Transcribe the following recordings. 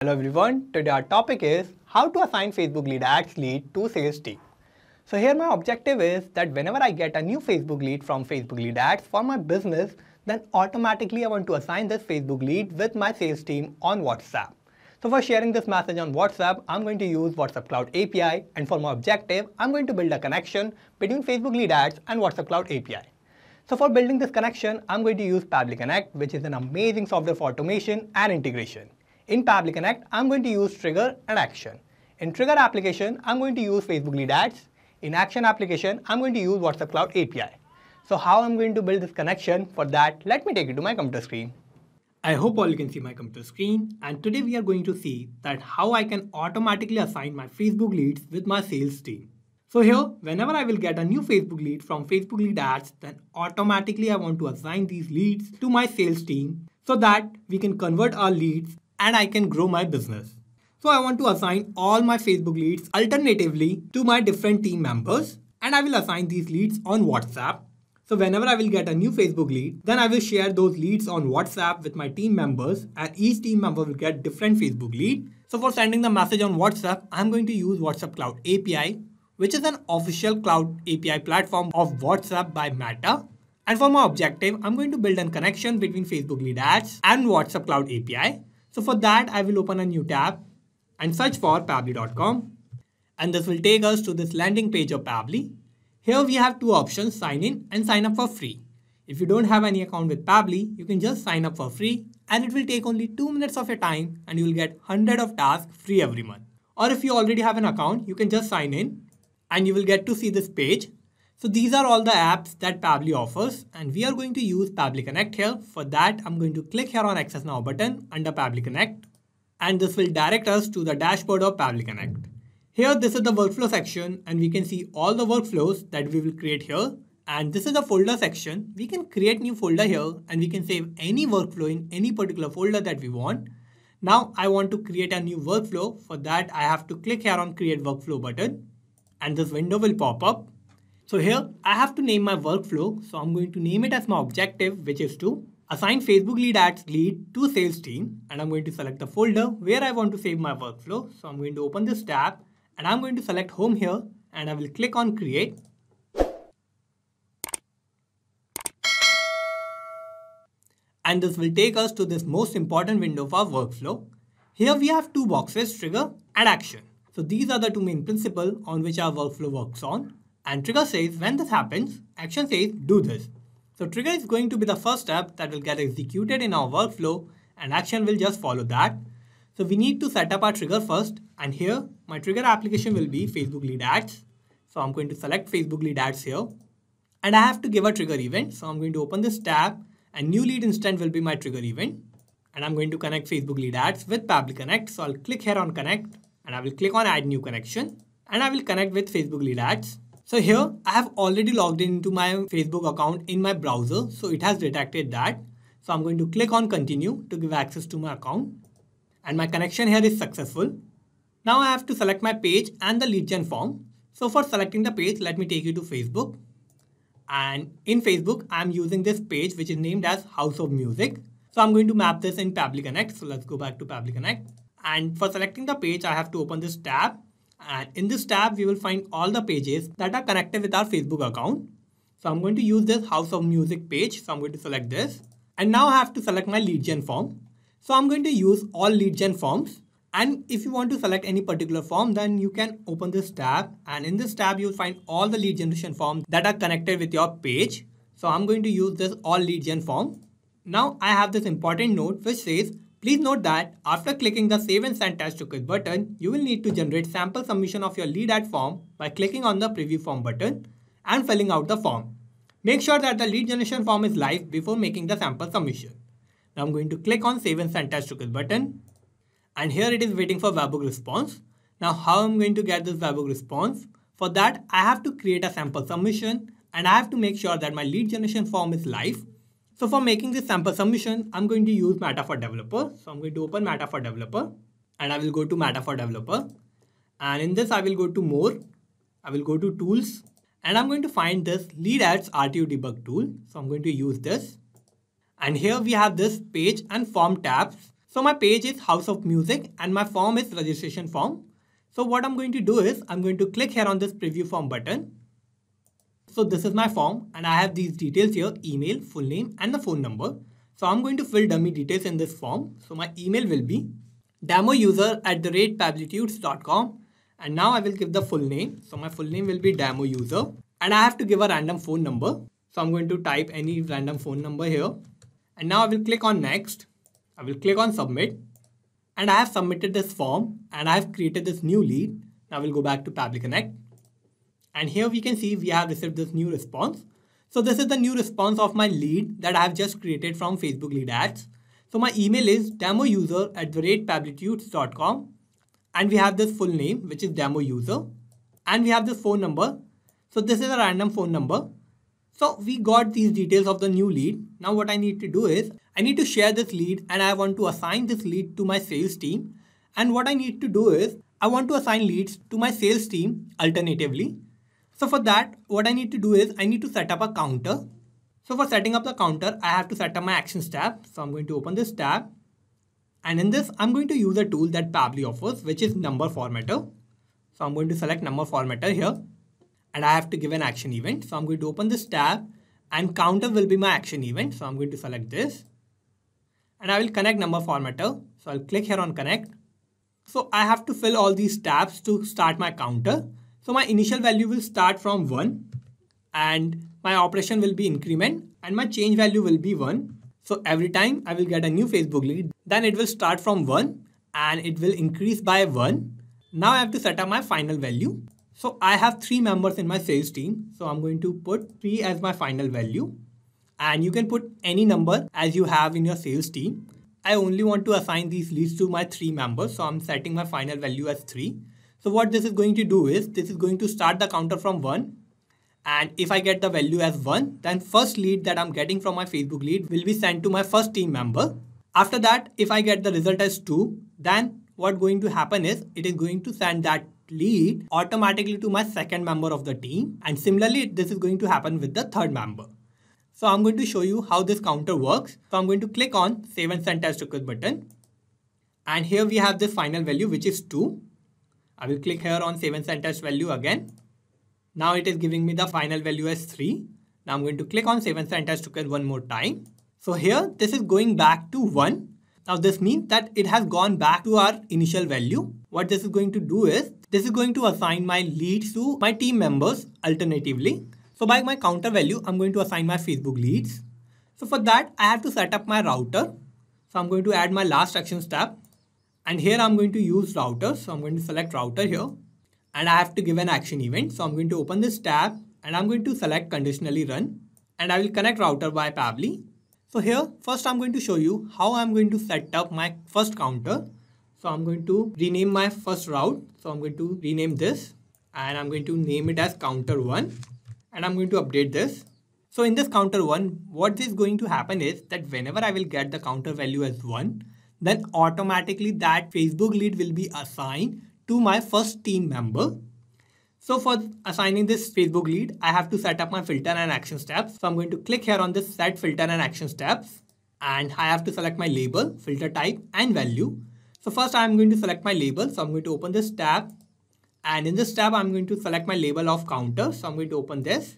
Hello everyone, today our topic is how to assign Facebook lead ads lead to sales team. So here my objective is that whenever I get a new Facebook lead from Facebook lead ads for my business, then automatically I want to assign this Facebook lead with my sales team on WhatsApp. So for sharing this message on WhatsApp, I'm going to use WhatsApp Cloud API, and for my objective, I'm going to build a connection between Facebook lead ads and WhatsApp Cloud API. So for building this connection, I'm going to use Pabbly Connect, which is an amazing software for automation and integration. In Pabbly Connect, I'm going to use trigger and action. In trigger application, I'm going to use Facebook lead ads. In action application, I'm going to use WhatsApp Cloud API. So how I'm going to build this connection? For that, let me take you to my computer screen. I hope all you can see my computer screen, and today we are going to see that how I can automatically assign my Facebook leads with my sales team. So here, whenever I will get a new Facebook lead from Facebook lead ads, then automatically I want to assign these leads to my sales team so that we can convert our leads and I can grow my business. So I want to assign all my Facebook leads alternatively to my different team members, and I will assign these leads on WhatsApp. So whenever I will get a new Facebook lead, then I will share those leads on WhatsApp with my team members, and each team member will get different Facebook lead. So for sending the message on WhatsApp, I'm going to use WhatsApp Cloud API, which is an official cloud API platform of WhatsApp by Meta. And for my objective, I'm going to build a connection between Facebook lead ads and WhatsApp Cloud API. So for that, I will open a new tab and search for Pabbly.com. And this will take us to this landing page of Pabbly. Here we have two options, sign in and sign up for free. If you don't have any account with Pabbly, you can just sign up for free, and it will take only 2 minutes of your time and you will get 100 of tasks free every month. Or if you already have an account, you can just sign in and you will get to see this page. So these are all the apps that Pabbly offers, and we are going to use Pabbly Connect here. For that, I'm going to click here on Access Now button under Pabbly Connect, and this will direct us to the dashboard of Pabbly Connect. Here, this is the workflow section, and we can see all the workflows that we will create here. And this is the folder section. We can create new folder here, and we can save any workflow in any particular folder that we want. Now, I want to create a new workflow. For that, I have to click here on Create Workflow button, and this window will pop up. So here, I have to name my workflow. So I'm going to name it as my objective, which is to assign Facebook lead ads lead to sales team. And I'm going to select the folder where I want to save my workflow. So I'm going to open this tab and I'm going to select home here, and I will click on create. And this will take us to this most important window of our workflow. Here we have two boxes, trigger and action. So these are the two main principles on which our workflow works on. And trigger says when this happens, action says do this. So trigger is going to be the first step that will get executed in our workflow, and action will just follow that. So we need to set up our trigger first, and here my trigger application will be Facebook lead ads. So I'm going to select Facebook lead ads here, and I have to give a trigger event. So I'm going to open this tab, and new lead instant will be my trigger event, and I'm going to connect Facebook lead ads with Pabbly Connect. So I'll click here on connect, and I will click on add new connection, and I will connect with Facebook lead ads. So here I have already logged into my Facebook account in my browser, so it has detected that. So I'm going to click on continue to give access to my account, and my connection here is successful. Now I have to select my page and the lead gen form. So for selecting the page, let me take you to Facebook, and in Facebook I'm using this page which is named as House of Music. So I'm going to map this in Pabbly Connect. So let's go back to Pabbly Connect, and for selecting the page I have to open this tab. And in this tab, we will find all the pages that are connected with our Facebook account. So I'm going to use this House of Music page. So I'm going to select this. And now I have to select my lead gen form. So I'm going to use all lead gen forms. And if you want to select any particular form, then you can open this tab. And in this tab, you'll find all the lead generation forms that are connected with your page. So I'm going to use this all lead gen form. Now I have this important note which says, please note that after clicking the Save and Send Test to Quit button, you will need to generate sample submission of your lead ad form by clicking on the Preview Form button and filling out the form. Make sure that the lead generation form is live before making the sample submission. Now I'm going to click on Save and Send Test to Quit button, and here it is waiting for webhook response. Now how I'm going to get this webhook response? For that, I have to create a sample submission, and I have to make sure that my lead generation form is live. So for making this sample submission, I'm going to use Meta for Developer. So I'm going to open Meta for Developer, and I will go to Meta for Developer. And in this, I will go to More. I will go to Tools, and I'm going to find this Lead Ads RTO Debug tool. So I'm going to use this. And here we have this page and form tabs. So my page is House of Music and my form is registration form. So what I'm going to do is I'm going to click here on this preview form button. So this is my form and I have these details here, email, full name and the phone number. So I'm going to fill dummy details in this form. So my email will be demouser@pabblytudes.com and now I will give the full name. So my full name will be demouser and I have to give a random phone number. So I'm going to type any random phone number here and now I will click on next. I will click on submit and I have submitted this form and I have created this new lead. Now we'll go back to Pabbly Connect and here we can see we have received this new response. So this is the new response of my lead that I have just created from Facebook lead ads. So my email is demouser@pabblytudes.com and we have this full name which is demouser and we have this phone number. So this is a random phone number. So we got these details of the new lead. Now what I need to do is I need to share this lead and I want to assign this lead to my sales team. And what I need to do is I want to assign leads to my sales team alternatively. So for that, what I need to do is I need to set up a counter. So for setting up the counter, I have to set up my actions tab. So I'm going to open this tab. And in this, I'm going to use a tool that Pabbly offers, which is number formatter. So I'm going to select number formatter here. And I have to give an action event. So I'm going to open this tab and counter will be my action event. So I'm going to select this and I will connect number formatter. So I'll click here on connect. So I have to fill all these tabs to start my counter. So my initial value will start from 1 and my operation will be increment and my change value will be 1. So every time I will get a new Facebook lead, then it will start from 1 and it will increase by 1. Now I have to set up my final value. So I have 3 members in my sales team. So I'm going to put 3 as my final value and you can put any number as you have in your sales team. I only want to assign these leads to my 3 members. So I'm setting my final value as 3. So what this is going to do is this is going to start the counter from 1. And if I get the value as 1, then first lead that I'm getting from my Facebook lead will be sent to my first team member. After that, if I get the result as 2, then what's going to happen is it is going to send that lead automatically to my second member of the team. And similarly, this is going to happen with the third member. So I'm going to show you how this counter works. So I'm going to click on Save and Send Test Request button. And here we have this final value, which is 2. I will click here on Save and Send Test value again. Now it is giving me the final value as 3. Now I'm going to click on Save and Send Test Request one more time. So here this is going back to 1. Now this means that it has gone back to our initial value. What this is going to do is this is going to assign my leads to my team members alternatively. So by my counter value, I'm going to assign my Facebook leads. So for that, I have to set up my router. So I'm going to add my last actions tab. And here I'm going to use router. So I'm going to select router here. And I have to give an action event. So I'm going to open this tab and I'm going to select conditionally run. And I will connect router by Pabbly. So here, first I'm going to show you how I'm going to set up my first counter. So I'm going to rename my first route. So I'm going to rename this and I'm going to name it as counter 1. And I'm going to update this. So in this counter 1, what is going to happen is that whenever I will get the counter value as 1, then automatically that Facebook lead will be assigned to my first team member. So for assigning this Facebook lead, I have to set up my filter and action steps. So I'm going to click here on this set filter and action steps. And I have to select my label, filter type and value. So first I'm going to select my label. So I'm going to open this tab. And in this tab, I'm going to select my label of counter. So I'm going to open this.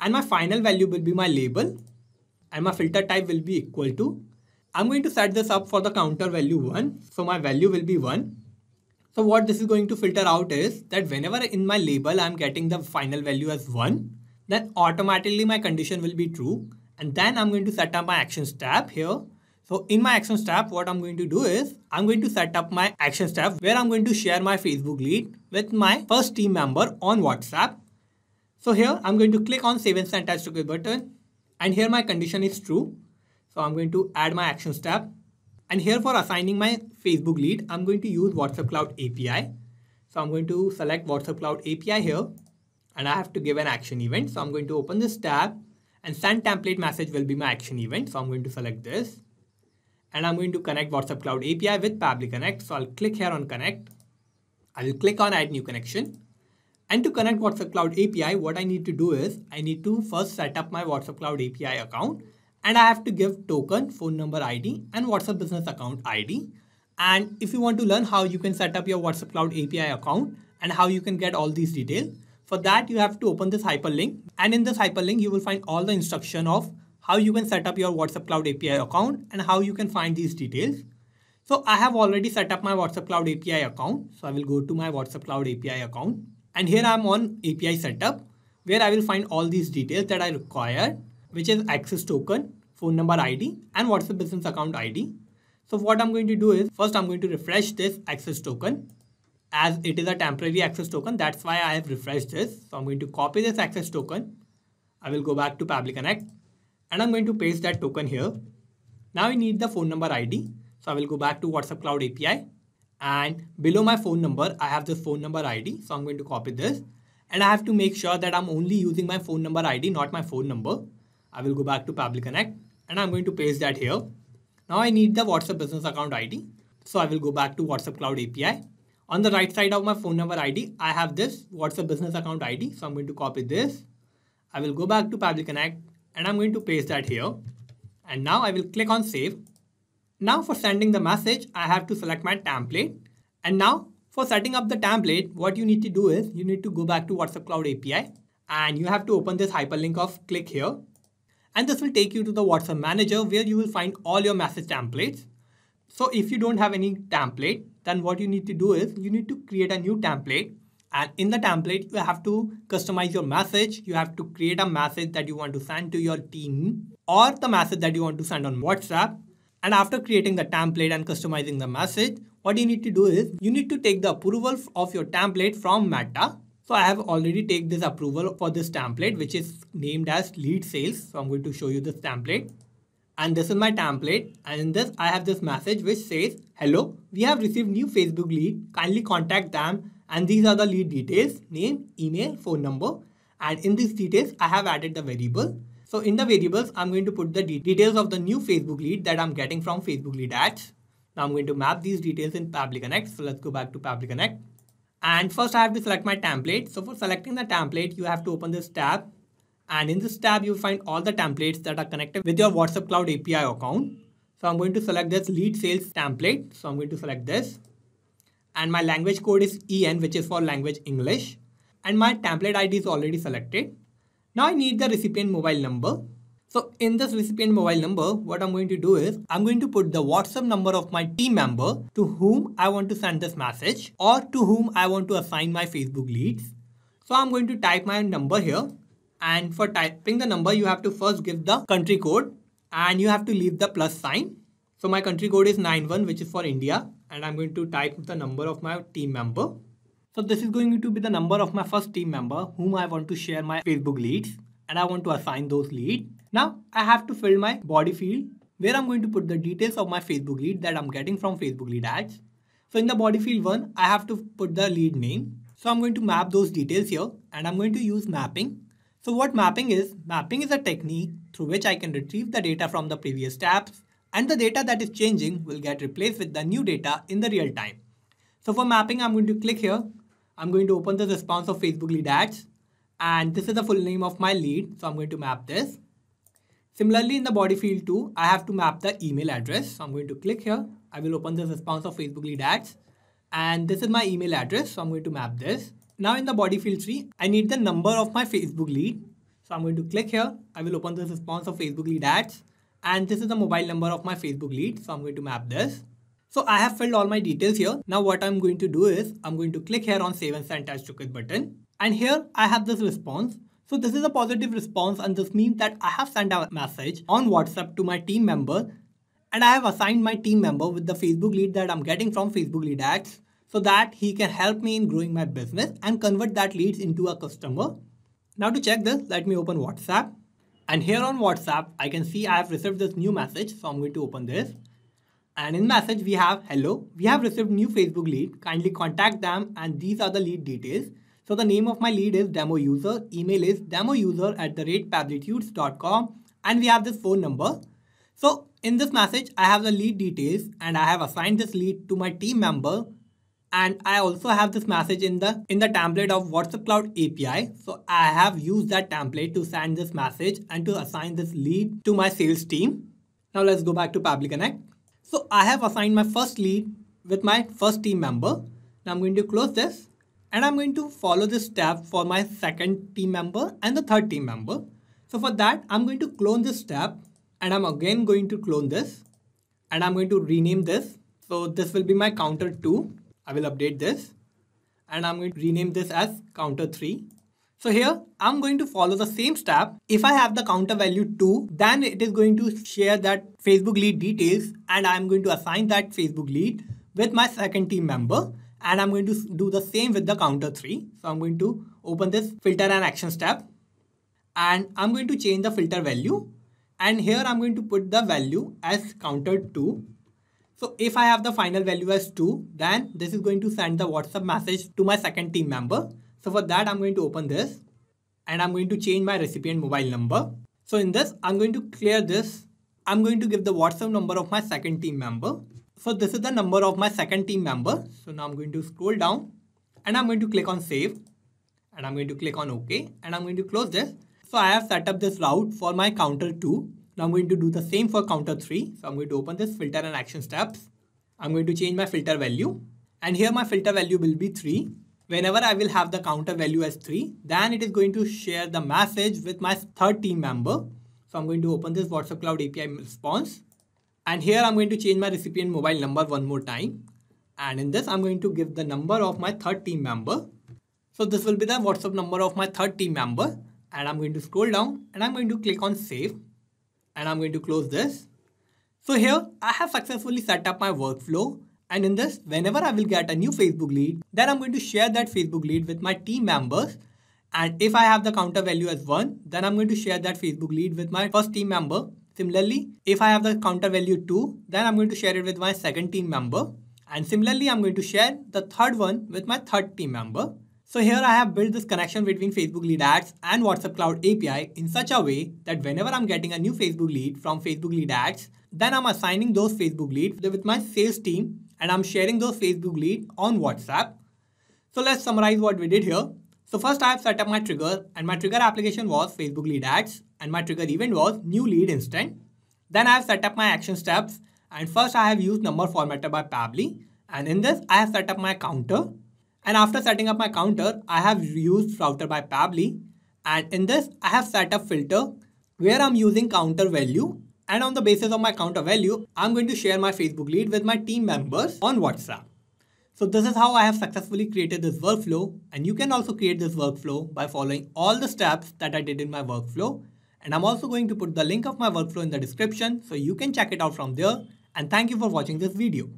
And my final value will be my label. And my filter type will be equal to. I'm going to set this up for the counter value 1. So my value will be 1. So what this is going to filter out is that whenever in my label I'm getting the final value as 1, then automatically my condition will be true. And then I'm going to set up my actions tab here. So in my actions tab, what I'm going to do is I'm going to set up my actions tab where I'm going to share my Facebook lead with my first team member on WhatsApp. So here I'm going to click on Save and Send Test Request button. And here my condition is true. So I'm going to add my actions tab. And here for assigning my Facebook lead, I'm going to use WhatsApp Cloud API. So I'm going to select WhatsApp Cloud API here. And I have to give an action event. So I'm going to open this tab and send template message will be my action event. So I'm going to select this. And I'm going to connect WhatsApp Cloud API with Pabbly Connect. So I'll click here on connect. I will click on add new connection. And to connect WhatsApp Cloud API, what I need to do is I need to first set up my WhatsApp Cloud API account. and I have to give token, phone number ID and WhatsApp business account ID. And if you want to learn how you can set up your WhatsApp Cloud API account and how you can get all these details, for that you have to open this hyperlink, and in this hyperlink you will find all the instruction of how you can set up your WhatsApp Cloud API account and how you can find these details. So I have already set up my WhatsApp Cloud API account. So I will go to my WhatsApp Cloud API account, and here I am on API setup, where I will find all these details that I require, which is access token, phone number ID and WhatsApp business account ID. So what I'm going to do is, first I'm going to refresh this access token, as it is a temporary access token. That's why I have refreshed this. So I'm going to copy this access token. I will go back to Pabbly Connect and I'm going to paste that token here. Now we need the phone number ID. So I will go back to WhatsApp Cloud API, and below my phone number, I have this phone number ID. So I'm going to copy this, and I have to make sure that I'm only using my phone number ID, not my phone number. I will go back to Pabbly Connect and I'm going to paste that here. Now I need the WhatsApp business account ID. So I will go back to WhatsApp Cloud API. On the right side of my phone number ID, I have this WhatsApp business account ID. So I'm going to copy this. I will go back to Pabbly Connect and I'm going to paste that here. And now I will click on save. Now for sending the message, I have to select my template. And now for setting up the template, what you need to do is you need to go back to WhatsApp Cloud API and you have to open this hyperlink of click here. And this will take you to the WhatsApp manager, where you will find all your message templates. So if you don't have any template, then what you need to do is you need to create a new template. And in the template, you have to customize your message. You have to create a message that you want to send to your team or the message that you want to send on WhatsApp. And after creating the template and customizing the message, what you need to do is you need to take the approval of your template from Meta. So I have already taken this approval for this template, which is named as lead sales. So I'm going to show you this template. And this is my template. And in this, I have this message which says, hello, we have received new Facebook lead. Kindly contact them. And these are the lead details: name, email, phone number. And in these details, I have added the variable. So in the variables, I'm going to put the details of the new Facebook lead that I'm getting from Facebook lead ads. Now I'm going to map these details in Pabbly Connect. So let's go back to Pabbly Connect. And first I have to select my template. So for selecting the template, you have to open this tab. And in this tab, you'll find all the templates that are connected with your WhatsApp Cloud API account. So I'm going to select this lead sales template. So I'm going to select this. And my language code is EN, which is for language English. And my template ID is already selected. Now I need the recipient mobile number. So in this recipient mobile number, what I'm going to do is I'm going to put the WhatsApp number of my team member to whom I want to send this message or to whom I want to assign my Facebook leads. So I'm going to type my number here. And for typing the number, you have to first give the country code and you have to leave the plus sign. So my country code is 91, which is for India. And I'm going to type the number of my team member. So this is going to be the number of my first team member whom I want to share my Facebook leads. And I want to assign those leads. Now I have to fill my body field where I'm going to put the details of my Facebook lead that I'm getting from Facebook lead ads. So in the body field 1, I have to put the lead name. So I'm going to map those details here and I'm going to use mapping. So what mapping is a technique through which I can retrieve the data from the previous tabs, and the data that is changing will get replaced with the new data in the real time. So for mapping, I'm going to click here. I'm going to open the response of Facebook lead ads. And this is the full name of my lead. So I'm going to map this. Similarly, in the body field 2, I have to map the email address. So I'm going to click here. I will open the response of Facebook lead ads. And this is my email address. So I'm going to map this. Now in the body field 3, I need the number of my Facebook lead. So I'm going to click here. I will open the response of Facebook lead ads. And this is the mobile number of my Facebook lead. So I'm going to map this. So I have filled all my details here. Now what I'm going to do is I'm going to click here on Save and Send as Request button. And here I have this response. So this is a positive response, and this means that I have sent a message on WhatsApp to my team member, and I have assigned my team member with the Facebook lead that I'm getting from Facebook lead ads so that he can help me in growing my business and convert that leads into a customer. Now to check this, let me open WhatsApp. And here on WhatsApp, I can see I have received this new message. So I'm going to open this. And in message, we have, hello, we have received new Facebook lead. Kindly contact them. And these are the lead details. So the name of my lead is demo user. Email is demoUser@pabblytudes.com. And we have this phone number. So in this message, I have the lead details and I have assigned this lead to my team member. And I also have this message in the template of WhatsApp Cloud API. So I have used that template to send this message and to assign this lead to my sales team. Now let's go back to Pabbly Connect. So I have assigned my first lead with my first team member. Now I'm going to close this and I'm going to follow this step for my second team member and the third team member. So for that, I'm going to clone this step and I'm again going to clone this and I'm going to rename this. So this will be my counter 2. I will update this and I'm going to rename this as counter 3. So here I'm going to follow the same step. If I have the counter value 2, then it is going to share that Facebook lead details and I'm going to assign that Facebook lead with my second team member and I'm going to do the same with the counter 3. So I'm going to open this filter and action step and I'm going to change the filter value and here I'm going to put the value as counter 2. So if I have the final value as 2, then this is going to send the WhatsApp message to my second team member. So for that, I'm going to open this and I'm going to change my recipient mobile number. So in this, I'm going to clear this. I'm going to give the WhatsApp number of my second team member. So this is the number of my second team member. So now I'm going to scroll down and I'm going to click on save and I'm going to click on OK and I'm going to close this. So I have set up this route for my counter 2. Now I'm going to do the same for counter 3. So I'm going to open this filter and action steps. I'm going to change my filter value and here my filter value will be 3. Whenever I will have the counter value as 3, then it is going to share the message with my third team member. So I'm going to open this WhatsApp Cloud API response and here I'm going to change my recipient mobile number one more time. And in this I'm going to give the number of my third team member. So this will be the WhatsApp number of my third team member and I'm going to scroll down and I'm going to click on save. And I'm going to close this. So here I have successfully set up my workflow and in this whenever I will get a new Facebook lead, then I'm going to share that Facebook lead with my team members and if I have the counter value as 1, then I'm going to share that Facebook lead with my first team member. Similarly, if I have the counter value 2, then I'm going to share it with my second team member and similarly I'm going to share the third one with my third team member. So here I have built this connection between Facebook lead ads and WhatsApp Cloud API in such a way that whenever I'm getting a new Facebook lead from Facebook lead ads, then I'm assigning those Facebook leads with my sales team and I'm sharing those Facebook leads on WhatsApp. So let's summarize what we did here. So first I have set up my trigger and my trigger application was Facebook lead ads and my trigger event was new lead instant. Then I have set up my action steps and first I have used number formatted by Pabbly and in this I have set up my counter. And after setting up my counter, I have used router by Pabbly and in this I have set up filter where I'm using counter value and on the basis of my counter value, I'm going to share my Facebook lead with my team members on WhatsApp. So this is how I have successfully created this workflow and you can also create this workflow by following all the steps that I did in my workflow. And I'm also going to put the link of my workflow in the description so you can check it out from there. And thank you for watching this video.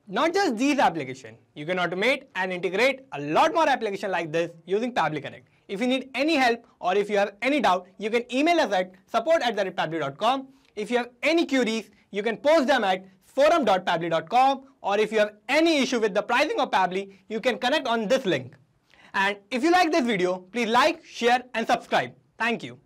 Not just these applications, you can automate and integrate a lot more applications like this using Pabbly Connect. If you need any help or if you have any doubt, you can email us at support@pabbly.com. If you have any queries, you can post them at forum.pabbly.com or if you have any issue with the pricing of Pabbly, you can connect on this link. And if you like this video, please like, share and subscribe. Thank you.